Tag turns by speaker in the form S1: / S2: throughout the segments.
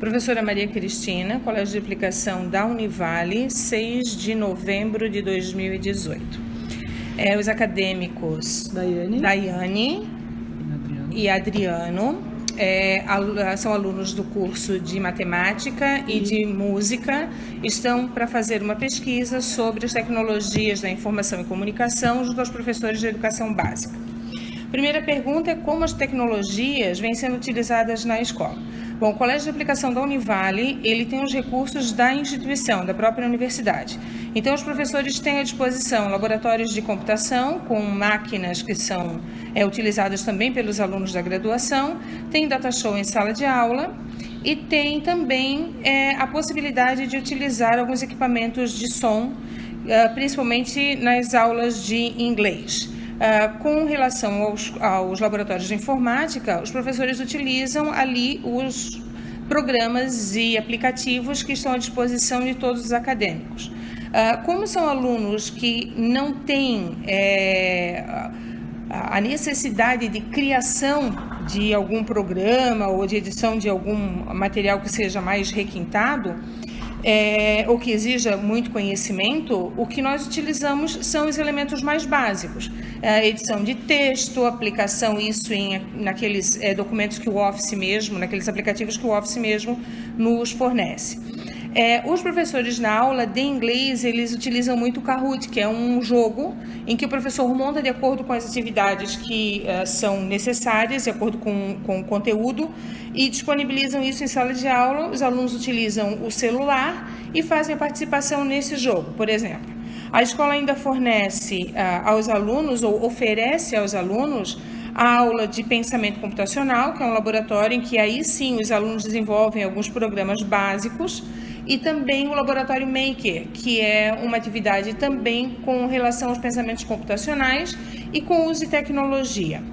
S1: Professora Maria Cristina, Colégio de Aplicação da Univale, 6 de novembro de 2018. Os acadêmicos Daiane e Adriano são alunos do curso de Matemática e de Música, estão para fazer uma pesquisa sobre as tecnologias da informação e comunicação junto aos professores de educação básica. Primeira pergunta é como as tecnologias vêm sendo utilizadas na escola. Bom, o Colégio de Aplicação da Univale, ele tem os recursos da instituição, da própria universidade. Então, os professores têm à disposição laboratórios de computação, com máquinas que são utilizadas também pelos alunos da graduação, tem data show em sala de aula e tem também a possibilidade de utilizar alguns equipamentos de som, principalmente nas aulas de inglês. Com relação aos laboratórios de informática, os professores utilizam ali os programas e aplicativos que estão à disposição de todos os acadêmicos. Como são alunos que não têm a necessidade de criação de algum programa ou de edição de algum material que seja mais requintado, ou que exija muito conhecimento, o que nós utilizamos são os elementos mais básicos. Edição de texto, aplicação isso naqueles documentos que o Office mesmo, naqueles aplicativos que o Office mesmo nos fornece. Os professores na aula de inglês, eles utilizam muito o Kahoot, que é um jogo em que o professor monta de acordo com as atividades que são necessárias, de acordo com o conteúdo, e disponibilizam isso em sala de aula. Os alunos utilizam o celular e fazem a participação nesse jogo, por exemplo. A escola ainda fornece aos alunos, ou oferece aos alunos, a aula de pensamento computacional, que é um laboratório em que aí sim os alunos desenvolvem alguns programas básicos, e também o laboratório Maker, que é uma atividade também com relação aos pensamentos computacionais e com uso de tecnologia.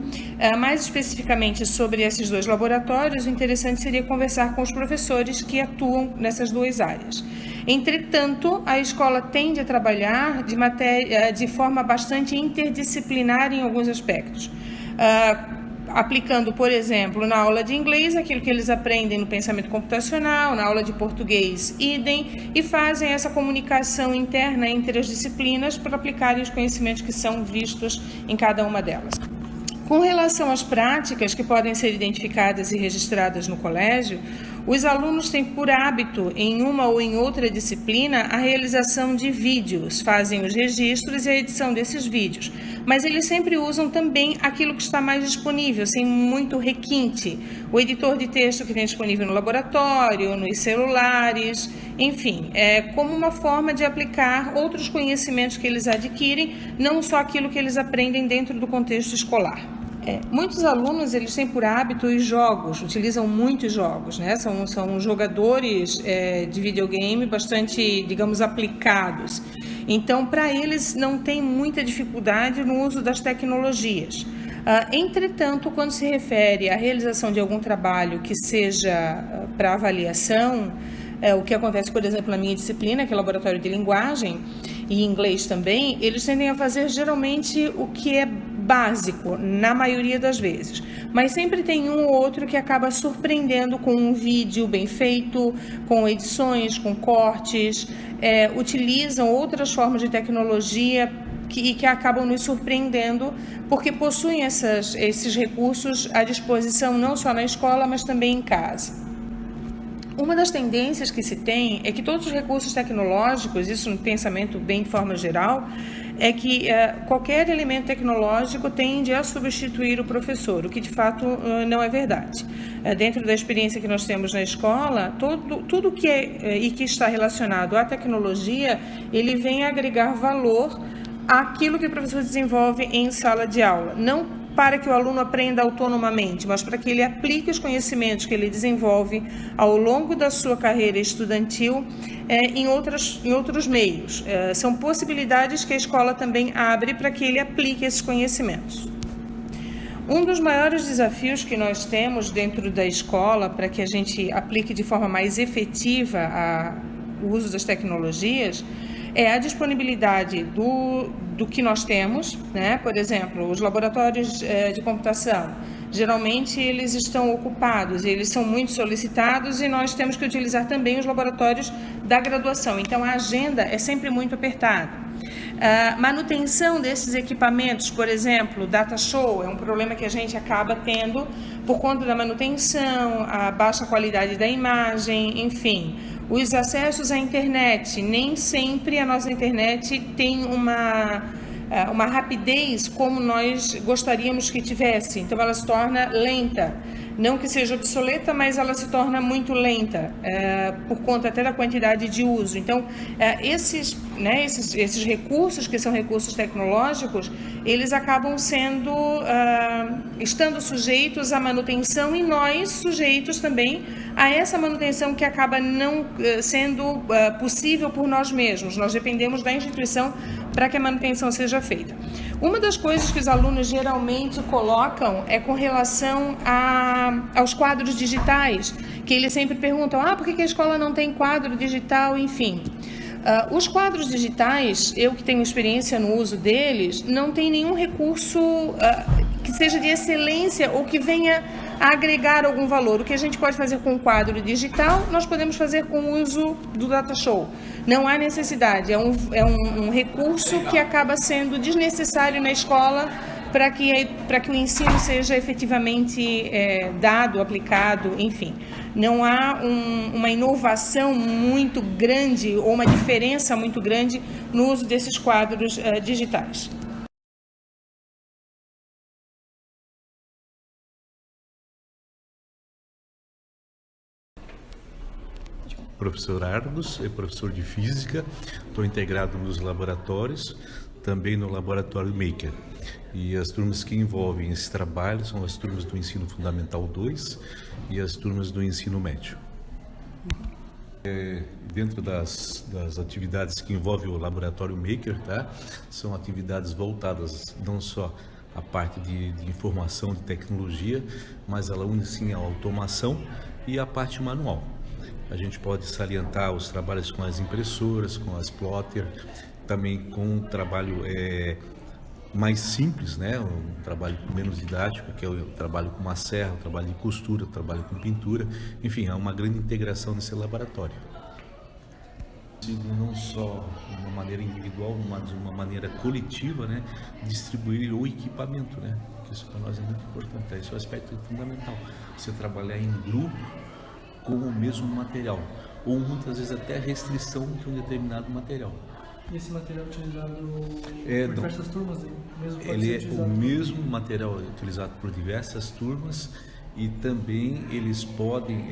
S1: Mais especificamente sobre esses dois laboratórios, o interessante seria conversar com os professores que atuam nessas duas áreas. Entretanto, a escola tende a trabalhar de forma bastante interdisciplinar em alguns aspectos. Aplicando, por exemplo, na aula de inglês, aquilo que eles aprendem no pensamento computacional, na aula de português, idem, e fazem essa comunicação interna entre as disciplinas para aplicarem os conhecimentos que são vistos em cada uma delas. Com relação às práticas que podem ser identificadas e registradas no colégio, os alunos têm por hábito, em uma ou em outra disciplina, a realização de vídeos, fazem os registros e a edição desses vídeos, mas eles sempre usam também aquilo que está mais disponível, sem muito requinte, o editor de texto que tem disponível no laboratório, nos celulares, enfim, como uma forma de aplicar outros conhecimentos que eles adquirem, não só aquilo que eles aprendem dentro do contexto escolar. Muitos alunos, eles têm por hábito os jogos, utilizam muitos jogos, né? São jogadores de videogame bastante, digamos, aplicados. Então, para eles, não tem muita dificuldade no uso das tecnologias. Entretanto, quando se refere à realização de algum trabalho que seja para avaliação, o que acontece, por exemplo, na minha disciplina, que é laboratório de linguagem, e inglês também, eles tendem a fazer geralmente o que é básico, na maioria das vezes. Mas sempre tem um ou outro que acaba surpreendendo com um vídeo bem feito, com edições, com cortes, utilizam outras formas de tecnologia que acabam nos surpreendendo, porque possuem esses recursos à disposição não só na escola, mas também em casa. Uma das tendências que se tem é que todos os recursos tecnológicos, isso no pensamento bem de forma geral, é que qualquer elemento tecnológico tende a substituir o professor, o que de fato não é verdade. Dentro da experiência que nós temos na escola, tudo que e que está relacionado à tecnologia, ele vem agregar valor àquilo que o professor desenvolve em sala de aula, não para que o aluno aprenda autonomamente, mas para que ele aplique os conhecimentos que ele desenvolve ao longo da sua carreira estudantil em outros meios. São possibilidades que a escola também abre para que ele aplique esses conhecimentos. Um dos maiores desafios que nós temos dentro da escola para que a gente aplique de forma mais efetiva o uso das tecnologias é a disponibilidade do que nós temos, né? Por exemplo, os laboratórios de computação geralmente eles estão ocupados, eles são muito solicitados e nós temos que utilizar também os laboratórios da graduação. Então, a agenda é sempre muito apertada. Manutenção desses equipamentos, por exemplo, data show, é um problema que a gente acaba tendo por conta da manutenção, a baixa qualidade da imagem, enfim. Os acessos à internet, nem sempre a nossa internet tem uma rapidez como nós gostaríamos que tivesse, então ela se torna lenta. Não que seja obsoleta, mas ela se torna muito lenta, por conta até da quantidade de uso. Então, esses recursos, que são recursos tecnológicos, eles acabam estando sujeitos à manutenção e nós sujeitos também a essa manutenção que acaba não sendo possível por nós mesmos. Nós dependemos da instituição para que a manutenção seja feita. Uma das coisas que os alunos geralmente colocam é com relação aos quadros digitais, que eles sempre perguntam, por que a escola não tem quadro digital, enfim. Os quadros digitais, eu que tenho experiência no uso deles, não tem nenhum recurso que seja de excelência ou que venha a agregar algum valor. O que a gente pode fazer com o quadro digital, nós podemos fazer com o uso do data show. Não há necessidade, é um recurso que acaba sendo desnecessário na escola para que o ensino seja efetivamente dado, aplicado, enfim. Não há uma inovação muito grande ou uma diferença muito grande no uso desses quadros digitais.
S2: Professor Argos, é professor de Física, estou integrado nos laboratórios, também no Laboratório Maker. E as turmas que envolvem esse trabalho são as turmas do Ensino Fundamental 2 e as turmas do Ensino Médio. Dentro das atividades que envolvem o Laboratório Maker, são atividades voltadas não só à parte de informação, de tecnologia, mas ela une sim a automação e a parte manual. A gente pode salientar os trabalhos com as impressoras, com as plotter, também com um trabalho mais simples, um trabalho menos didático, que é o trabalho com uma serra, o trabalho de costura, o trabalho com pintura, enfim, há uma grande integração nesse laboratório. Não só de uma maneira individual, mas de uma maneira coletiva, distribuir o equipamento, porque isso para nós é muito importante, esse é o aspecto fundamental, você trabalhar em grupo com o mesmo material, ou muitas vezes até a restrição de um determinado material.
S3: E esse material utilizado por diversas turmas?
S2: Ele é o mesmo material utilizado por diversas turmas e também eles podem,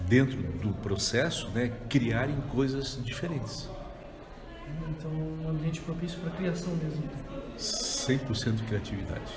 S2: dentro do processo, criarem coisas diferentes.
S3: Então, um ambiente propício para a criação mesmo.
S2: 100% criatividade.